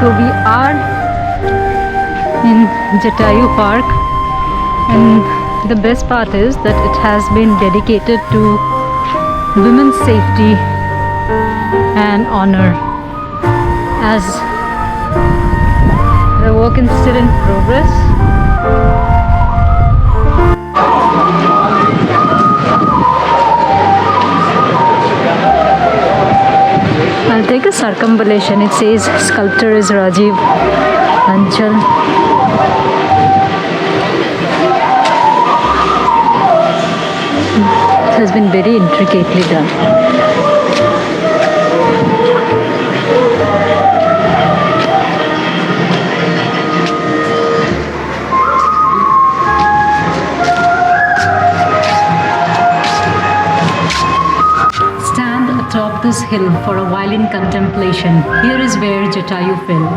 So we are in Jatayu Park, and the best part is that it has been dedicated to women's safety and honor, as the work is still in progress. I'll take a circumambulation. It says sculptor is Rajiv Aanchal. It has been very intricately done. Atop this hill for a while in contemplation. Here is where Jatayu fell,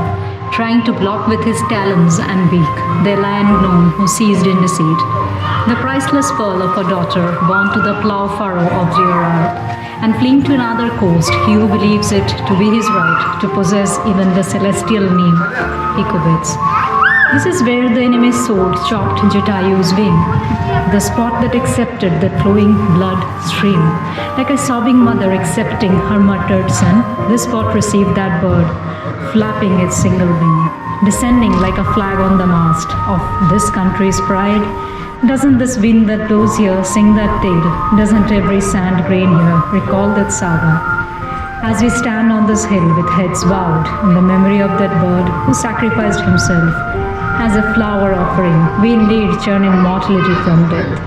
trying to block with his talons and beak the lion gnome who seized in deceit, the priceless pearl of a daughter born to the plough furrow of dear Earth, and fleeing to another coast, he who believes it to be his right to possess even the celestial name he covets. This is where the enemy's sword chopped Jatayu's wing, the spot that accepted the flowing blood stream. Like a sobbing mother accepting her murdered son, this spot received that bird, flapping its single wing, descending like a flag on the mast of this country's pride. Doesn't this wind that blows here sing that tale? Doesn't every sand grain here recall that saga? As we stand on this hill with heads bowed in the memory of that bird who sacrificed himself as a flower offering, we indeed churn immortality from death.